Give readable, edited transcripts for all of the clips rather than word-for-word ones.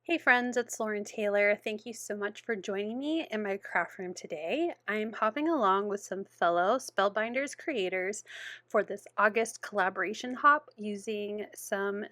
Hey friends, it's Lauren Taylor. Thank you so much for joining me in my craft room today. I'm hopping along with some fellow Spellbinders creators for this August collaboration hop using some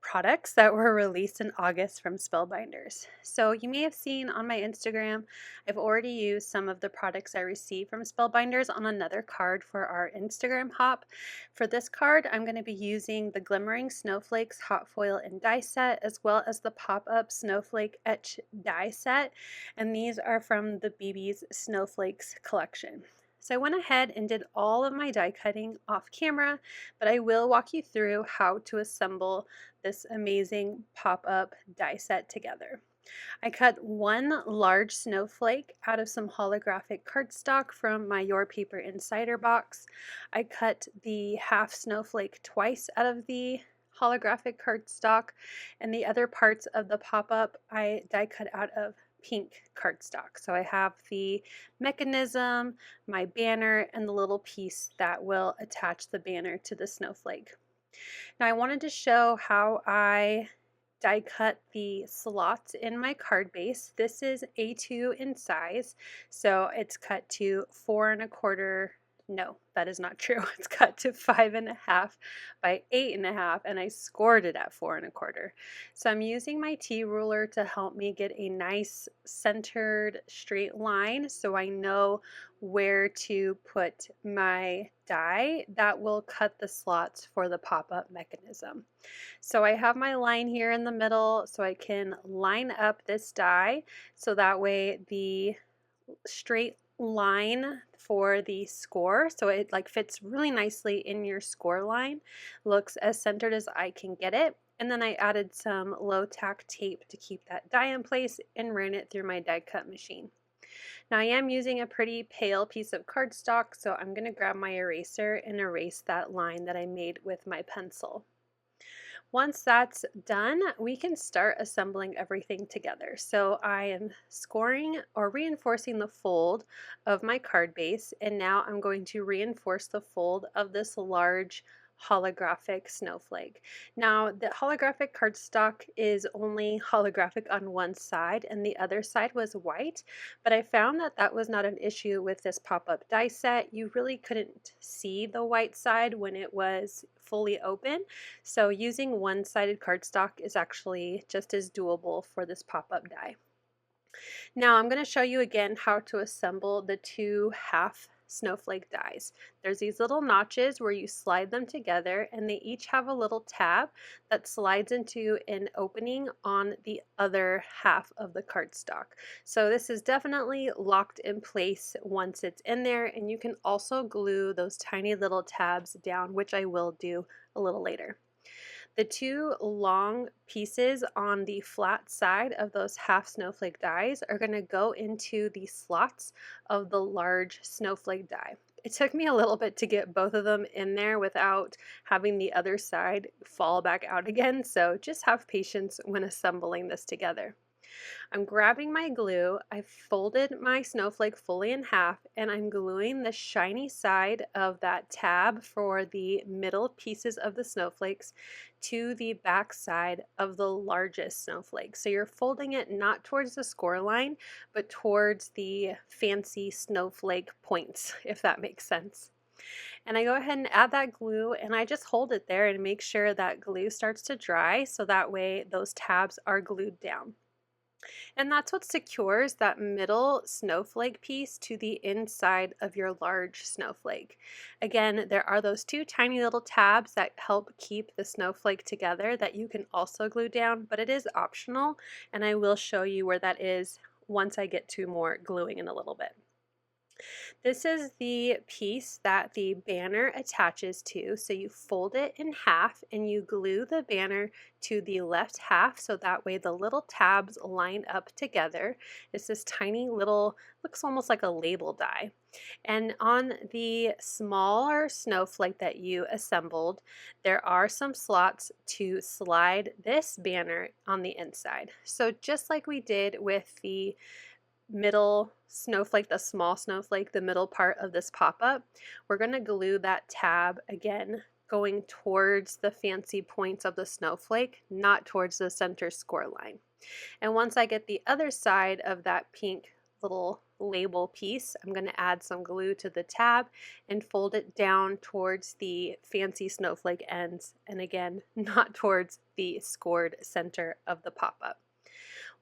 products that were released in August from Spellbinders. So you may have seen on my Instagram, I've already used some of the products I received from Spellbinders on another card for our Instagram hop. For this card, I'm going to be using the Glimmering Snowflakes hot foil and die set, as well as the pop-up Snowflake Etched die set, and these are from the Bibi's Snowflakes collection. So I went ahead and did all of my die cutting off camera, but I will walk you through how to assemble this amazing pop-up die set together. I cut one large snowflake out of some holographic cardstock from my Your Paper Insider box. I cut the half snowflake twice out of the holographic cardstock, and the other parts of the pop-up I die cut out of pink cardstock. So I have the mechanism, my banner, and the little piece that will attach the banner to the snowflake. Now I wanted to show how I die cut the slots in my card base. This is A2 in size, so it's cut to 4¼ no, that is not true. It's cut to 5½ by 8½, and I scored it at 4¼ So I'm using my T ruler to help me get a nice centered straight line so I know where to put my die that will cut the slots for the pop-up mechanism. So I have my line here in the middle so I can line up this die so that way the straight line for the score, so it like fits really nicely in your score line, looks as centered as I can get it. And then I added some low tack tape to keep that die in place and ran it through my die cut machine. Now I am using a pretty pale piece of cardstock, so I'm going to grab my eraser and erase that line that I made with my pencil. Once that's done, we can start assembling everything together. So I am scoring or reinforcing the fold of my card base, and now I'm going to reinforce the fold of this large holographic snowflake. Now the holographic cardstock is only holographic on one side and the other side was white, but I found that that was not an issue with this pop-up die set. You really couldn't see the white side when it was fully open, so using one-sided cardstock is actually just as doable for this pop-up die. Now I'm going to show you again how to assemble the two half snowflake dies. There's these little notches where you slide them together, and they each have a little tab that slides into an opening on the other half of the cardstock. So this is definitely locked in place once it's in there, and you can also glue those tiny little tabs down, which I will do a little later. The two long pieces on the flat side of those half snowflake dies are going to go into the slots of the large snowflake die. It took me a little bit to get both of them in there without having the other side fall back out again, so just have patience when assembling this together. I'm grabbing my glue, I've folded my snowflake fully in half, and I'm gluing the shiny side of that tab for the middle pieces of the snowflakes to the back side of the largest snowflake. So you're folding it not towards the score line, but towards the fancy snowflake points, if that makes sense. And I go ahead and add that glue, and I just hold it there and make sure that glue starts to dry so that way those tabs are glued down. And that's what secures that middle snowflake piece to the inside of your large snowflake. Again, there are those two tiny little tabs that help keep the snowflake together that you can also glue down, but it is optional, and I will show you where that is once I get to more gluing in a little bit. This is the piece that the banner attaches to, so you fold it in half and you glue the banner to the left half so that way the little tabs line up together. It's this tiny little, looks almost like a label die. And on the smaller snowflake that you assembled, there are some slots to slide this banner on the inside. So just like we did with the middle snowflake, the middle part of this pop-up, we're going to glue that tab again going towards the fancy points of the snowflake, not towards the center score line. And once I get the other side of that pink little label piece, I'm going to add some glue to the tab and fold it down towards the fancy snowflake ends, and again, not towards the scored center of the pop-up.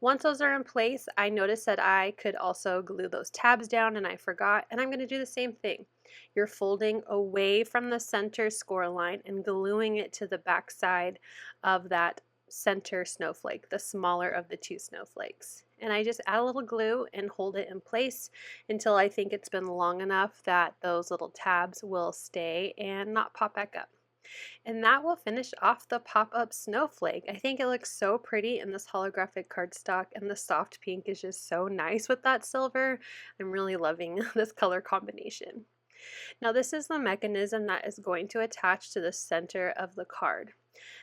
Once those are in place, I noticed that I could also glue those tabs down, and I forgot, and I'm going to do the same thing. You're folding away from the center score line and gluing it to the back side of that center snowflake, the smaller of the two snowflakes. And I just add a little glue and hold it in place until I think it's been long enough that those little tabs will stay and not pop back up. And that will finish off the pop-up snowflake. I think it looks so pretty in this holographic cardstock, and the soft pink is just so nice with that silver. I'm really loving this color combination. Now this is the mechanism that is going to attach to the center of the card.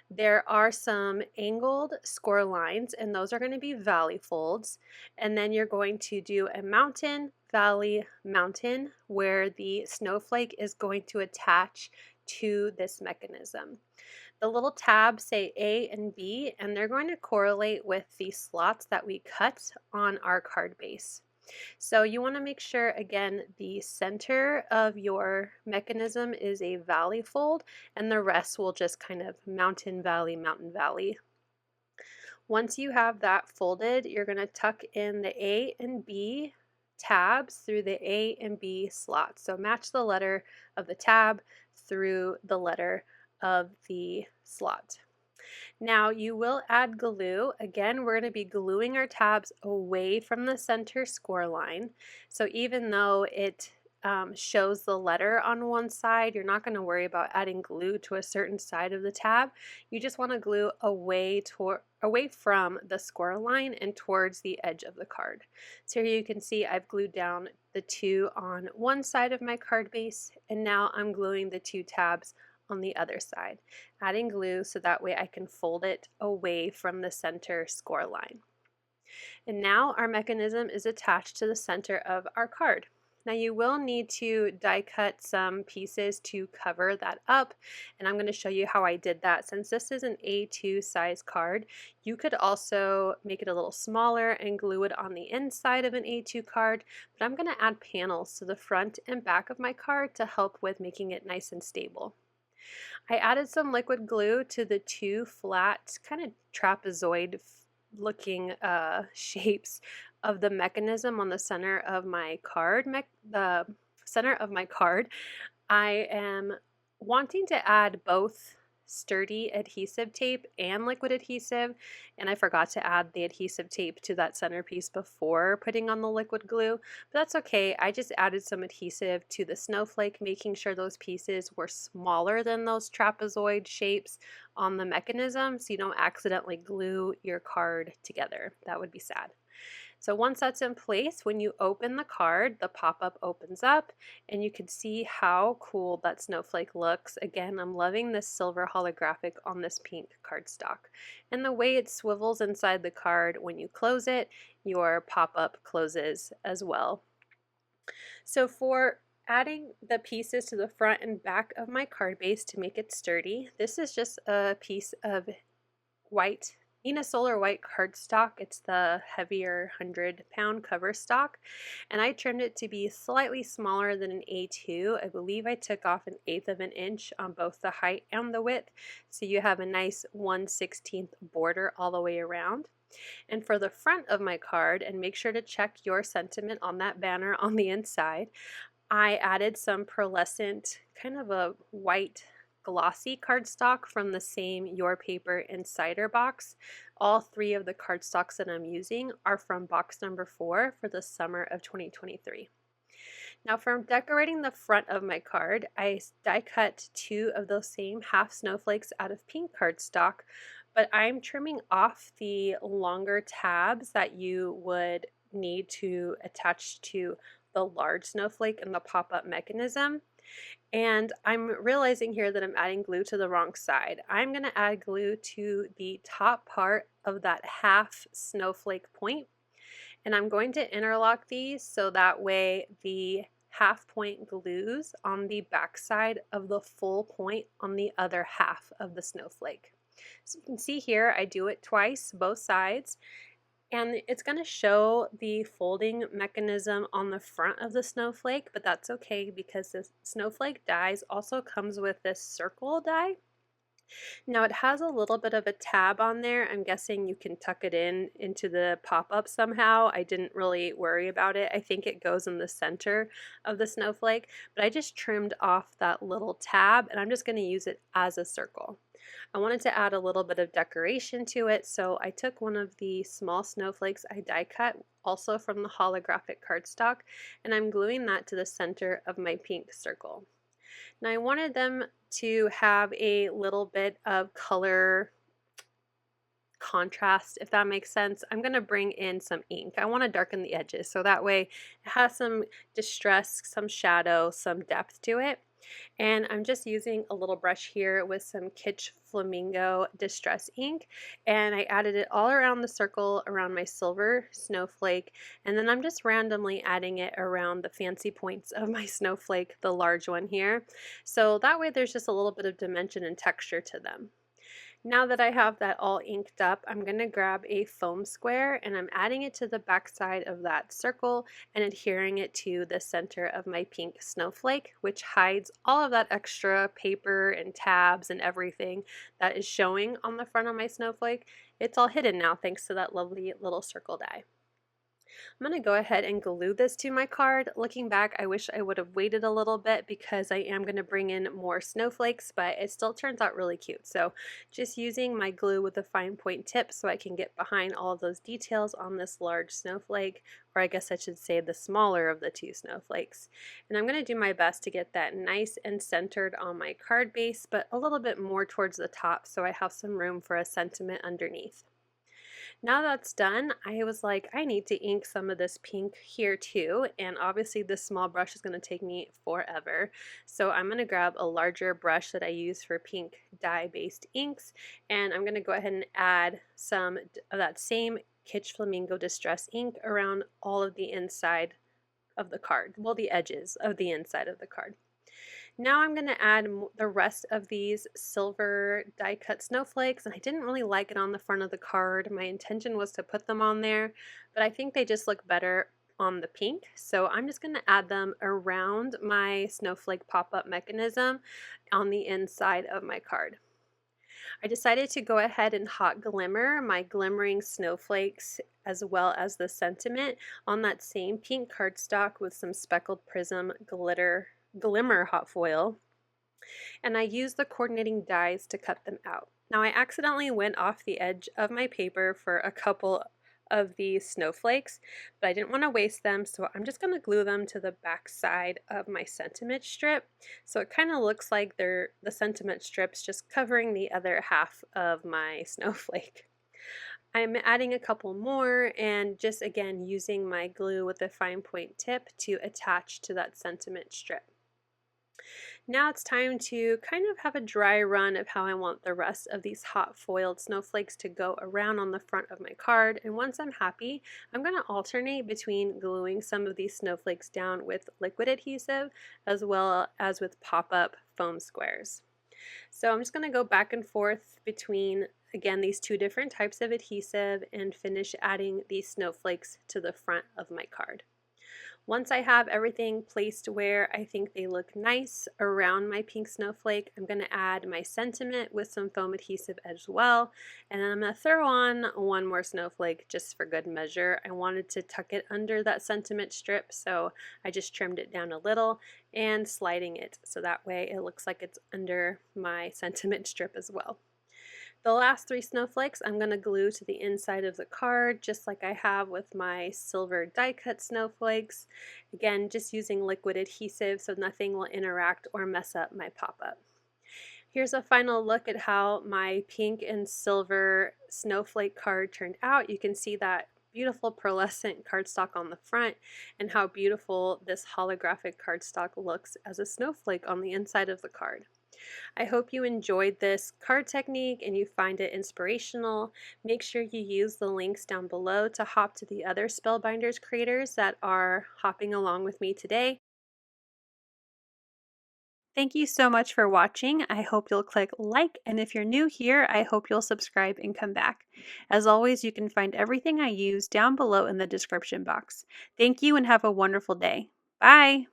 There are some angled score lines, and those are going to be valley folds, and then you're going to do a mountain, valley, mountain, where the snowflake is going to attach to this mechanism. The little tabs say A and B, and they're going to correlate with the slots that we cut on our card base. So you want to make sure, again, the center of your mechanism is a valley fold, and the rest will just kind of mountain, valley, mountain, valley. Once you have that folded, you're going to tuck in the A and B tabs through the A and B slots. So match the letter of the tab through the letter of the slot. Now you will add glue. Again, we're going to be gluing our tabs away from the center score line. So even though it shows the letter on one side, you're not going to worry about adding glue to a certain side of the tab. You just want to glue away from the score line and towards the edge of the card. So here you can see I've glued down the two on one side of my card base, and now I'm gluing the two tabs on the other side, adding glue so that way I can fold it away from the center score line. And now our mechanism is attached to the center of our card. Now you will need to die cut some pieces to cover that up, and I'm going to show you how I did that. Since this is an A2 size card, you could also make it a little smaller and glue it on the inside of an A2 card, but I'm going to add panels to the front and back of my card to help with making it nice and stable. I added some liquid glue to the two flat, kind of trapezoid looking shapes of the mechanism on the center of my card. I am wanting to add both sturdy adhesive tape and liquid adhesive, and I forgot to add the adhesive tape to that centerpiece before putting on the liquid glue, but that's okay. I just added some adhesive to the snowflake, making sure those pieces were smaller than those trapezoid shapes on the mechanism so you don't accidentally glue your card together. That would be sad. So once that's in place, when you open the card, the pop-up opens up and you can see how cool that snowflake looks. Again, I'm loving this silver holographic on this pink cardstock. And the way it swivels inside the card, when you close it, your pop-up closes as well. So for adding the pieces to the front and back of my card base to make it sturdy, this is just a piece of white Nina Solar white cardstock. It's the heavier 100-pound cover stock, and I trimmed it to be slightly smaller than an A2. I believe I took off 1/8 of an inch on both the height and the width, so you have a nice 1/16 border all the way around. And for the front of my card, and make sure to check your sentiment on that banner on the inside, I added some pearlescent, kind of a white glossy cardstock from the same Your Paper Insider box. All 3 of the cardstocks that I'm using are from box number 4 for the summer of 2023. Now for decorating the front of my card, I die cut 2 of those same half snowflakes out of pink cardstock, but I'm trimming off the longer tabs that you would need to attach to the large snowflake and the pop-up mechanism. And I'm realizing here that I'm adding glue to the wrong side. I'm going to add glue to the top part of that half snowflake point, and I'm going to interlock these so that way the half point glues on the back side of the full point on the other half of the snowflake. So you can see here I do it twice, both sides, and it's going to show the folding mechanism on the front of the snowflake, but that's okay because the snowflake dies also comes with this circle die. Now it has a little bit of a tab on there. I'm guessing you can tuck it into the pop-up somehow. I didn't really worry about it. I think it goes in the center of the snowflake, but I just trimmed off that little tab and I'm just going to use it as a circle. I wanted to add a little bit of decoration to it, so I took one of the small snowflakes I die cut, also from the holographic cardstock, and I'm gluing that to the center of my pink circle. Now I wanted them to have a little bit of color contrast, if that makes sense. I'm going to bring in some ink. I want to darken the edges so that way it has some distress, some shadow, some depth to it. And I'm just using a little brush here with some Kitsch Flamingo Distress ink, and I added it all around the circle around my silver snowflake, and then I'm just randomly adding it around the fancy points of my snowflake, the large one here, so that way there's just a little bit of dimension and texture to them. Now that I have that all inked up, I'm going to grab a foam square and I'm adding it to the back side of that circle and adhering it to the center of my pink snowflake, which hides all of that extra paper and tabs and everything that is showing on the front of my snowflake. It's all hidden now thanks to that lovely little circle die. I'm going to go ahead and glue this to my card. Looking back, I wish I would have waited a little bit because I am going to bring in more snowflakes, but it still turns out really cute. So just using my glue with a fine point tip so I can get behind all of those details on this large snowflake, or I guess I should say the smaller of the two snowflakes. And I'm going to do my best to get that nice and centered on my card base, but a little bit more towards the top so I have some room for a sentiment underneath. Now that's done, I was like, I need to ink some of this pink here too, and obviously this small brush is going to take me forever. So I'm going to grab a larger brush that I use for pink dye-based inks, and I'm going to go ahead and add some of that same Kitsch Flamingo Distress ink around all of the inside of the card, well, the edges of the inside of the card. Now I'm going to add the rest of these silver die cut snowflakes, and I didn't really like it on the front of the card. My intention was to put them on there, but I think they just look better on the pink, so I'm just going to add them around my snowflake pop-up mechanism on the inside of my card. I decided to go ahead and hot glimmer my glimmering snowflakes as well as the sentiment on that same pink cardstock with some speckled prism Glimmer hot foil, and I used the coordinating dies to cut them out. Now I accidentally went off the edge of my paper for a couple of these snowflakes, but I didn't want to waste them, so I'm just going to glue them to the back side of my sentiment strip. So it kind of looks like the sentiment strips just covering the other half of my snowflake. I'm adding a couple more and just again using my glue with a fine point tip to attach to that sentiment strip. Now it's time to kind of have a dry run of how I want the rest of these hot foiled snowflakes to go around on the front of my card, and once I'm happy, I'm going to alternate between gluing some of these snowflakes down with liquid adhesive as well as with pop-up foam squares. So I'm just going to go back and forth between, again, these two different types of adhesive and finish adding these snowflakes to the front of my card. Once I have everything placed where I think they look nice around my pink snowflake, I'm going to add my sentiment with some foam adhesive as well, and then I'm going to throw on one more snowflake just for good measure. I wanted to tuck it under that sentiment strip, so I just trimmed it down a little and sliding it so that way it looks like it's under my sentiment strip as well. The last three snowflakes I'm going to glue to the inside of the card just like I have with my silver die cut snowflakes. Again, just using liquid adhesive so nothing will interact or mess up my pop-up. Here's a final look at how my pink and silver snowflake card turned out. You can see that beautiful pearlescent cardstock on the front and how beautiful this holographic cardstock looks as a snowflake on the inside of the card. I hope you enjoyed this card technique and you find it inspirational. Make sure you use the links down below to hop to the other Spellbinders creators that are hopping along with me today. Thank you so much for watching. I hope you'll click like, and if you're new here, I hope you'll subscribe and come back. As always, you can find everything I use down below in the description box. Thank you and have a wonderful day. Bye!